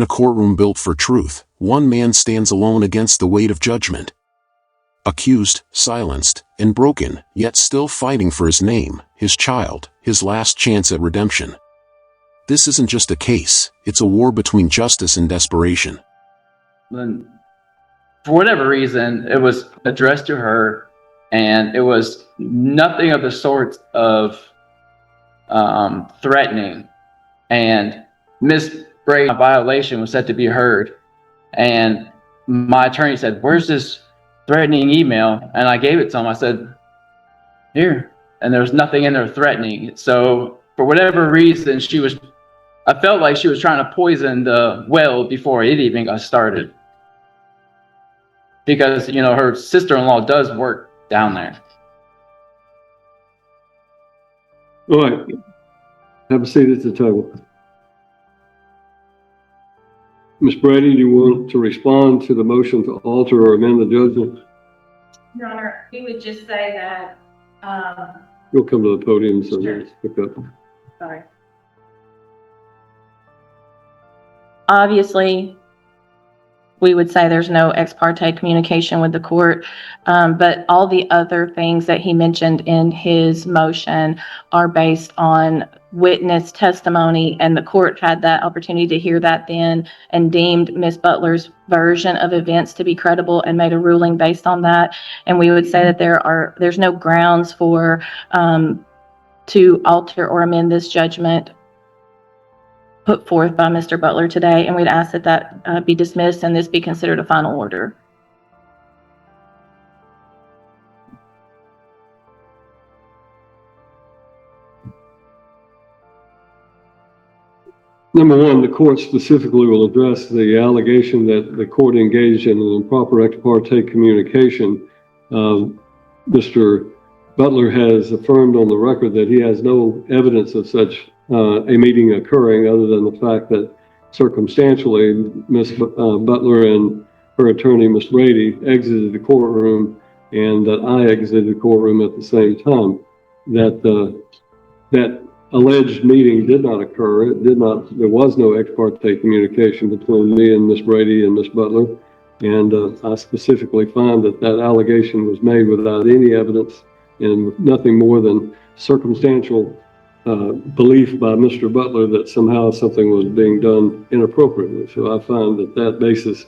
In a courtroom built for truth, one man stands alone against the weight of judgment. Accused, silenced, and broken, yet still fighting for his name, his child, his last chance at redemption. This isn't just a case, it's a war between justice and desperation. And for whatever reason, it was addressed to her, and it was nothing of the sort of threatening. And Miss Brady's violation was set to be heard. And my attorney said, "Where's this threatening email?" And I gave it to him. I said, "Here." And there was nothing in there threatening. So for whatever reason, I felt like she was trying to poison the well before it even got started. Because, you know, her sister-in-law does work down there. All right. Have a seat at the table. Ms. Brady, do you want to respond to the motion to alter or amend the judgment? Your Honor, we would just say that. You'll come to the podium so Sure. let's pick up. Sorry. Obviously, we would say there's no ex parte communication with the court, but all the other things that he mentioned in his motion are based on witness testimony, and the court had that opportunity to hear that then and deemed Ms. Butler's version of events to be credible and made a ruling based on that. And we would say that there's no grounds for to alter or amend this judgment put forth by Mr. Butler today, and we'd ask that that be dismissed and this be considered a final order. Number one, the court specifically will address the allegation that the court engaged in an improper ex parte communication. Mr. Butler has affirmed on the record that he has no evidence of such a meeting occurring, other than the fact that circumstantially Ms. Butler and her attorney, Ms. Brady, exited the courtroom, and that I exited the courtroom at the same time. That alleged meeting did not occur. There was no ex parte communication between me and Ms. Brady and Ms. Butler. And I specifically find that allegation was made without any evidence and nothing more than circumstantial belief by Mr. Butler that somehow something was being done inappropriately. So I find that basis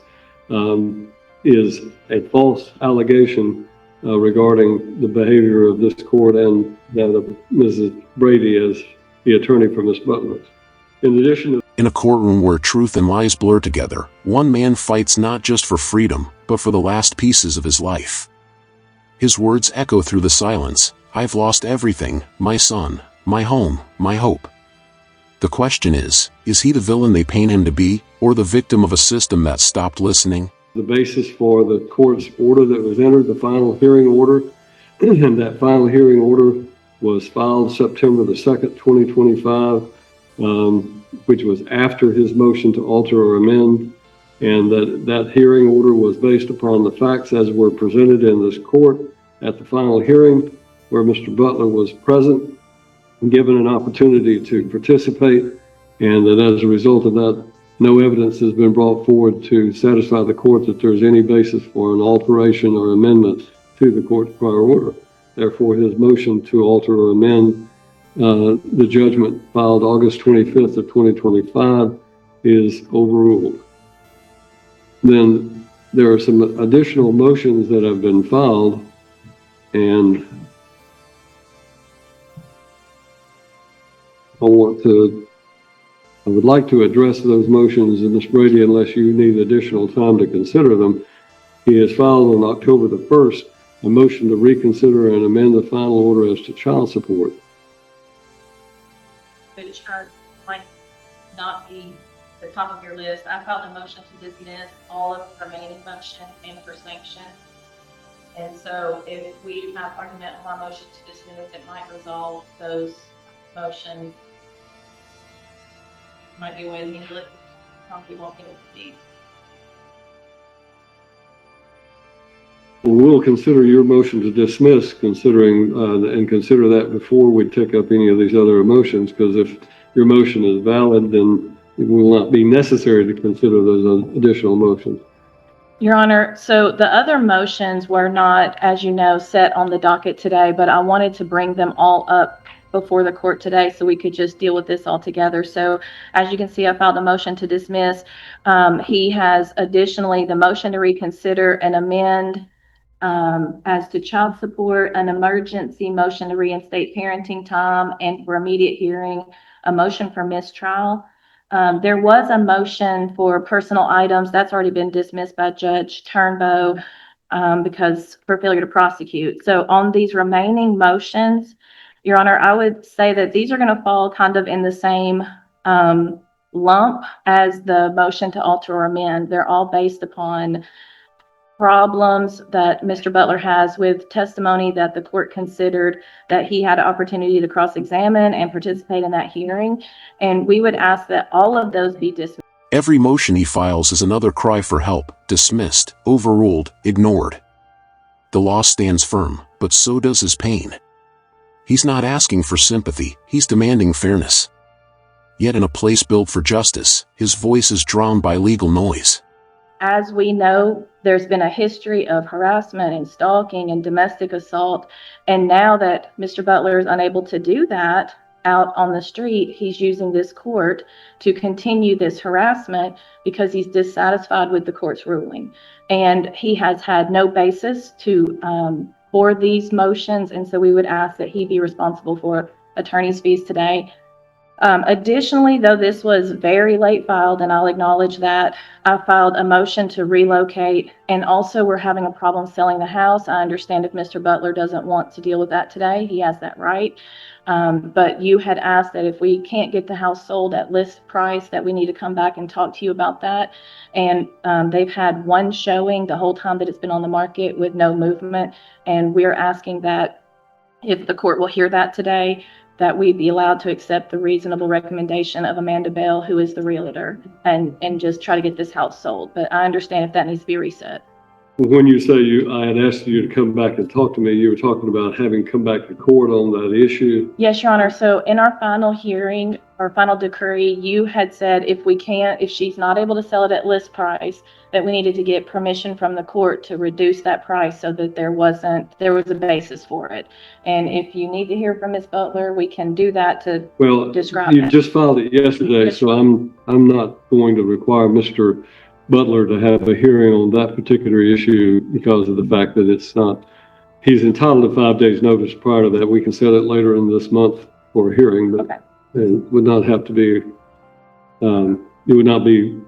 is a false allegation regarding the behavior of this court and that of Mrs. Brady as the attorney for Ms. Butler. In addition to In a courtroom where truth and lies blur together, one man fights not just for freedom, but for the last pieces of his life. His words echo through the silence. "I've lost everything, my son, my home, my hope." The question is he the villain they paint him to be, or the victim of a system that stopped listening? the basis for the court's order that was entered, the final hearing order, and that final hearing order was filed September the 2nd, 2025, which was after his motion to alter or amend, and that hearing order was based upon the facts as were presented in this court at the final hearing, where Mr. Butler was present and given an opportunity to participate, and that as a result of that, no evidence has been brought forward to satisfy the court that there's any basis for an alteration or amendment to the court's prior order. Therefore, his motion to alter or amend the judgment filed August 25th of 2025 is overruled. Then there are some additional motions that have been filed, and I would like to address those motions, Ms. Brady, unless you need additional time to consider them. He has filed on October the 1st a motion to reconsider and amend the final order as to child support. Which might not be the top of your list. I filed a motion to dismiss all of the remaining motion and for sanction. And so if we have argument on our motion to dismiss, it might resolve those motions. Might be a way to handle it. Probably won't get it to be. We'll consider your motion to dismiss, and consider that before we take up any of these other motions, because if your motion is valid, then it will not be necessary to consider those additional motions. Your Honor, so the other motions were not, as you know, set on the docket today, but I wanted to bring them all up before the court today so we could just deal with this all together. So as you can see, I filed a motion to dismiss. He has additionally the motion to reconsider and amend as to child support, an emergency motion to reinstate parenting time, and for immediate hearing, a motion for mistrial. There was a motion for personal items that's already been dismissed by Judge Turnbow because for failure to prosecute. So on these remaining motions, Your Honor, I would say that these are going to fall kind of in the same lump as the motion to alter or amend. They're all based upon problems that Mr. Butler has with testimony that the court considered that he had an opportunity to cross-examine and participate in that hearing. And we would ask that all of those be dismissed. Every motion he files is another cry for help, dismissed, overruled, ignored. The law stands firm, but so does his pain. He's not asking for sympathy, he's demanding fairness. Yet in a place built for justice, his voice is drowned by legal noise. As we know, there's been a history of harassment and stalking and domestic assault. And now that Mr. Butler is unable to do that out on the street, he's using this court to continue this harassment because he's dissatisfied with the court's ruling. And he has had no basis for these motions. And so we would ask that he be responsible for attorney's fees today. Additionally, though this was very late filed, and I'll acknowledge that, I filed a motion to relocate, and also we're having a problem selling the house. I understand if Mr. Butler doesn't want to deal with that today, he has that right. But you had asked that if we can't get the house sold at list price, that we need to come back and talk to you about that. And they've had one showing the whole time that it's been on the market with no movement. And we're asking that if the court will hear that today, that we be allowed to accept the reasonable recommendation of Amanda Bell, who is the realtor, and just try to get this house sold. But I understand if that needs to be reset. When you say I had asked you to come back and talk to me, you were talking about having come back to court on that issue? Yes, Your Honor. So in our final hearing, our final decree, you had said if she's not able to sell it at list price, that we needed to get permission from the court to reduce that price so that there was a basis for it. And if you need to hear from Ms. Butler, we can do that to describe you it. Just filed it yesterday, so I'm not going to require Mr. Butler to have a hearing on that particular issue because of the fact that he's entitled to 5 days notice prior to that. We can set it later in this month for a hearing, but Okay. It would not have to be, it would not be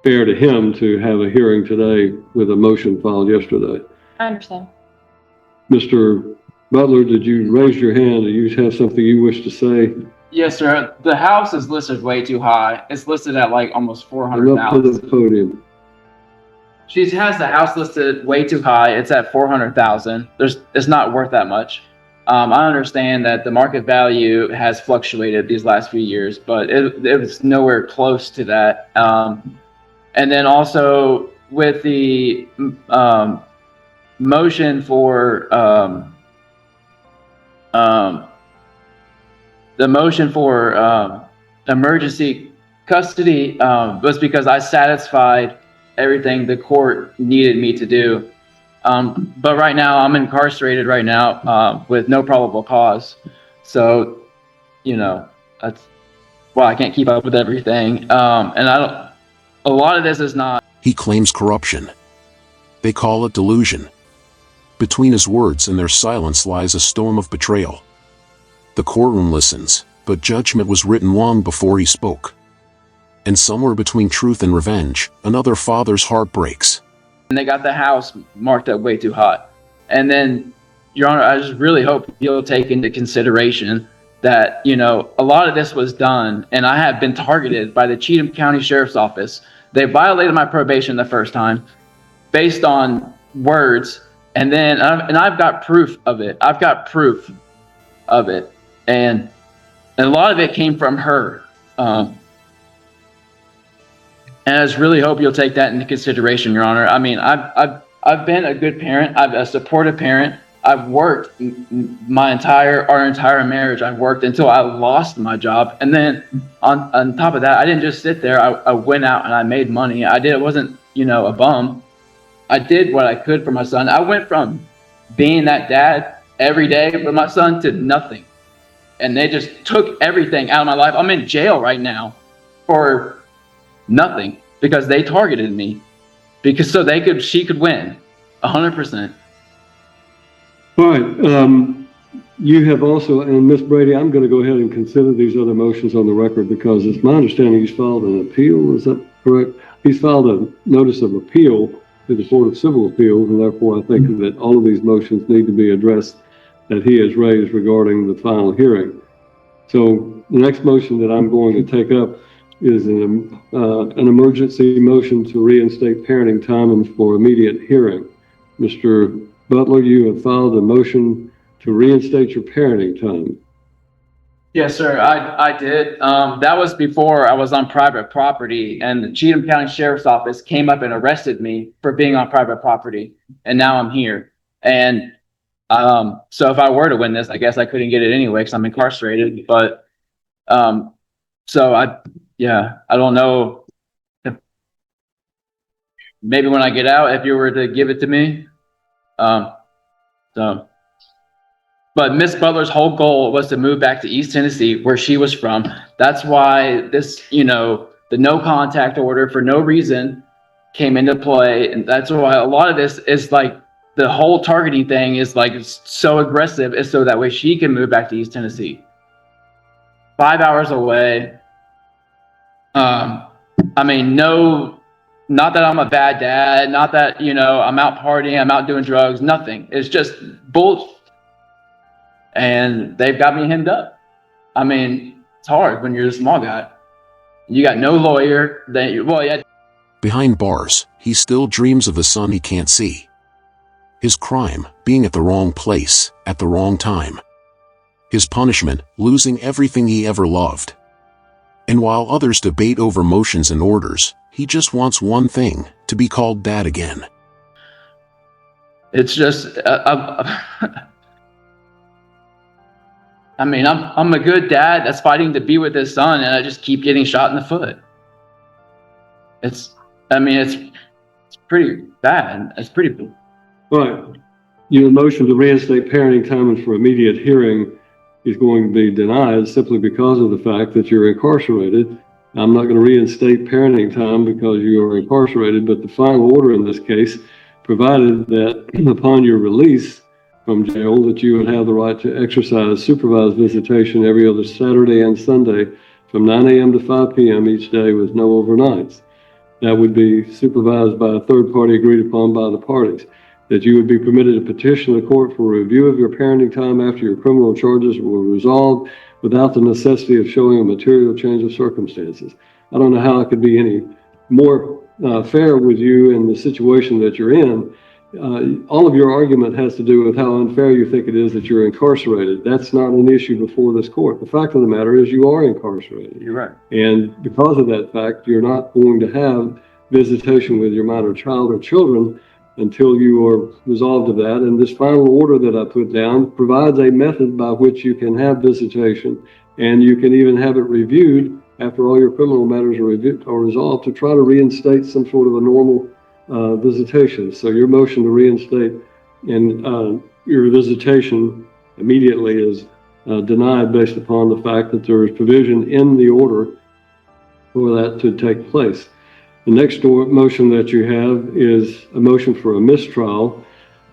fair to him to have a hearing today with a motion filed yesterday. I understand. Mr. Butler, did you raise your hand? Do you have something you wish to say? Yes, sir. The house is listed way too high. It's listed at like almost Come up to 400,000. the podium. She has the house listed way too high. It's at 400,000. It's not worth that much. I understand that the market value has fluctuated these last few years, but it was nowhere close to that. And then also with the motion for emergency custody was because I satisfied everything the court needed me to do. But right now I'm incarcerated right now with no probable cause. So, that's why I can't keep up with everything. And a lot of this is not. He claims corruption. They call it delusion. Between his words and their silence lies a storm of betrayal. The courtroom listens, but judgment was written long before he spoke. And somewhere between truth and revenge, another father's heart breaks. And they got the house marked up way too hot. And then, Your Honor, I just really hope you'll take into consideration that, a lot of this was done, and I have been targeted by the Cheatham County Sheriff's Office. They violated my probation the first time based on words, and I've got proof of it. And a lot of it came from her. And I just really hope you'll take that into consideration, Your Honor. I mean, I've been a good parent. I'm a supportive parent. I've worked our entire marriage. I've worked until I lost my job. And then on top of that, I didn't just sit there. I went out and I made money. It wasn't, a bum. I did what I could for my son. I went from being that dad every day for my son to nothing. And they just took everything out of my life. I'm in jail right now for nothing because they targeted me she could win 100%. All right. You have also, and Ms. Brady, I'm going to go ahead and consider these other motions on the record because it's my understanding he's filed an appeal. Is that correct? He's filed a notice of appeal to the Court of Civil Appeals, and therefore I think that all of these motions need to be addressed that he has raised regarding the final hearing. So the next motion that I'm going to take up is an emergency motion to reinstate parenting time and for immediate hearing. Mr. Butler, you have filed a motion to reinstate your parenting time. Yes, sir. I did. That was before I was on private property, and the Cheatham County Sheriff's Office came up and arrested me for being on private property, and now I'm here. And so if I were to win this, I guess I couldn't get it anyway because I'm incarcerated. But so I don't know if maybe when I get out, if you were to give it to me. But Miss Butler's whole goal was to move back to East Tennessee, where she was from. That's why this, the no contact order for no reason came into play. And that's why a lot of this is like the whole targeting thing is like so aggressive, is so that way she can move back to East Tennessee. 5 hours away. Not that I'm a bad dad, not that, I'm out partying, I'm out doing drugs, nothing. It's just bullshit. And they've got me hemmed up. It's hard when you're a small guy. You got no lawyer. Behind bars, he still dreams of the son he can't see. His crime, being at the wrong place, at the wrong time. His punishment, losing everything he ever loved. And while others debate over motions and orders, he just wants one thing, to be called dad again. It's just, I'm a good dad that's fighting to be with his son, and I just keep getting shot in the foot. It's pretty bad. It's pretty. Right. Your motion to reinstate parenting time and for immediate hearing is going to be denied simply because of the fact that you're incarcerated. I'm not going to reinstate parenting time because you are incarcerated, but the final order in this case provided that upon your release from jail that you would have the right to exercise supervised visitation every other Saturday and Sunday from 9 a.m. to 5 p.m. each day with no overnights. That would be supervised by a third party agreed upon by the parties. That you would be permitted to petition the court for a review of your parenting time after your criminal charges were resolved without the necessity of showing a material change of circumstances. I don't know how I could be any more fair with you in the situation that you're in. All of your argument has to do with how unfair you think it is that you're incarcerated. That's not an issue before this court. The fact of the matter is you are incarcerated. You're right. And because of that fact, you're not going to have visitation with your minor child or children until you are resolved of that. And this final order that I put down provides a method by which you can have visitation, and you can even have it reviewed after all your criminal matters are resolved to try to reinstate some sort of a normal visitation. So your motion to reinstate and your visitation immediately is denied based upon the fact that there is provision in the order for that to take place. The next motion that you have is a motion for a mistrial,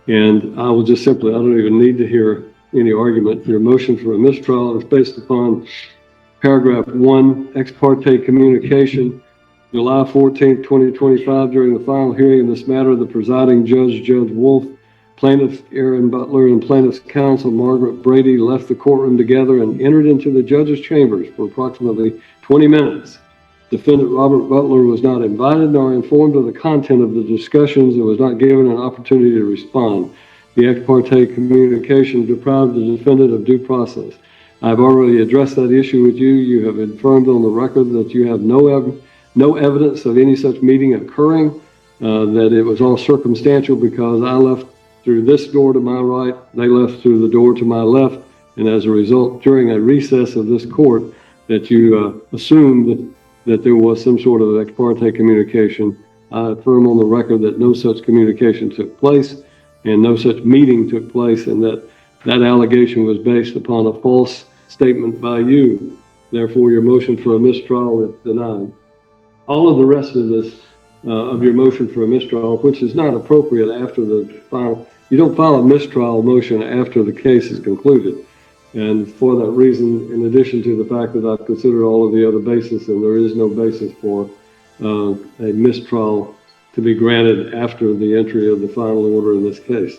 and I will just simply, I don't even need to hear any argument. Your motion for a mistrial is based upon paragraph 1, ex parte communication, July 14th, 2025. During the final hearing in this matter, the presiding judge, Judge Wolf, plaintiff Aaron Butler, and plaintiff's counsel Margaret Brady left the courtroom together and entered into the judge's chambers for approximately 20 minutes. Defendant Robert Butler was not invited nor informed of the content of the discussions and was not given an opportunity to respond. The ex parte communication deprived the defendant of due process. I've already addressed that issue with you. You have affirmed on the record that you have no evidence of any such meeting occurring, that it was all circumstantial because I left through this door to my right, they left through the door to my left, and as a result, during a recess of this court, that you assumed that there was some sort of ex parte communication. I affirm on the record that no such communication took place and no such meeting took place, and that allegation was based upon a false statement by you. Therefore, your motion for a mistrial is denied. All of the rest of this, of your motion for a mistrial, which is not appropriate after the final, you don't file a mistrial motion after the case is concluded. And for that reason, in addition to the fact that I've considered all of the other bases, and there is no basis for a mistrial to be granted after the entry of the final order in this case.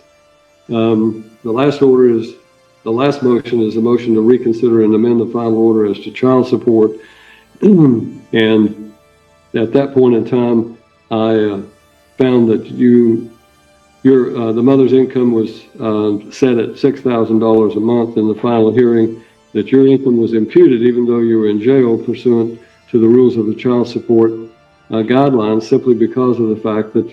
The last motion is a motion to reconsider and amend the final order as to child support. And at that point in time, I found that the mother's income was set at $6,000 a month in the final hearing, that your income was imputed even though you were in jail pursuant to the rules of the child support guidelines, simply because of the fact that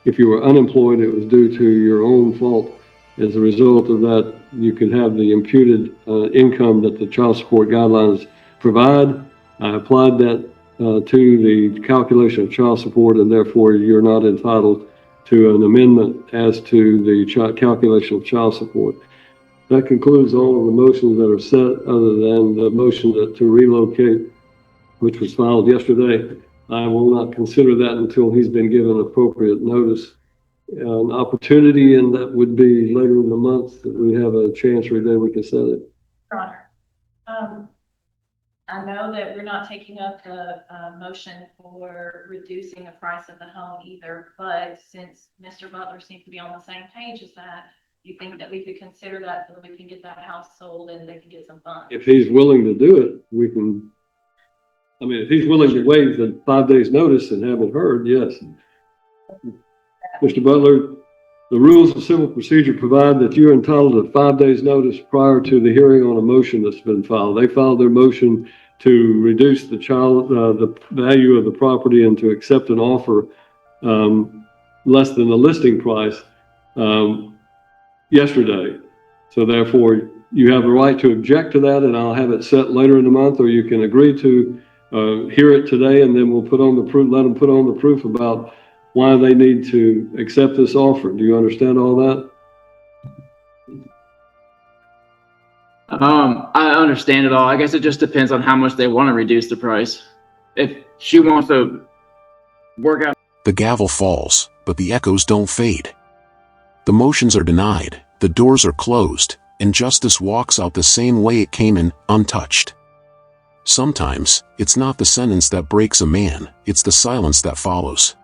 if you were unemployed, it was due to your own fault. As a result of that, you could have the imputed income that the child support guidelines provide. I applied that to the calculation of child support, and therefore you're not entitled to an amendment as to the calculation of child support. That concludes all of the motions that are set, other than the motion to relocate, which was filed yesterday. I will not consider that until he's been given appropriate notice, an opportunity, and that would be later in the month that we have a chancery day we can set it. Your Honor, I know that we're not taking up the motion for reducing the price of the home either, but since Mr. Butler seems to be on the same page as that, you think that we could consider that so that we can get that house sold and they can get some funds? If he's willing to do it, we can. I mean, if he's willing to waive the 5 days notice and have it heard, yes. Mr. Butler, the rules of civil procedure provide that you're entitled to 5 days notice prior to the hearing on a motion that's been filed. They filed their motion to reduce the value of the property and to accept an offer less than the listing price yesterday. So therefore, you have the right to object to that, and I'll have it set later in the month, or you can agree to hear it today, and then we'll put on the proof, let them put on the proof about why they need to accept this offer. Do you understand all that? I understand it all. I guess it just depends on how much they want to reduce the price. If she wants to work out. The gavel falls, but the echoes don't fade. The motions are denied, the doors are closed, and justice walks out the same way it came in, untouched. Sometimes, it's not the sentence that breaks a man, it's the silence that follows.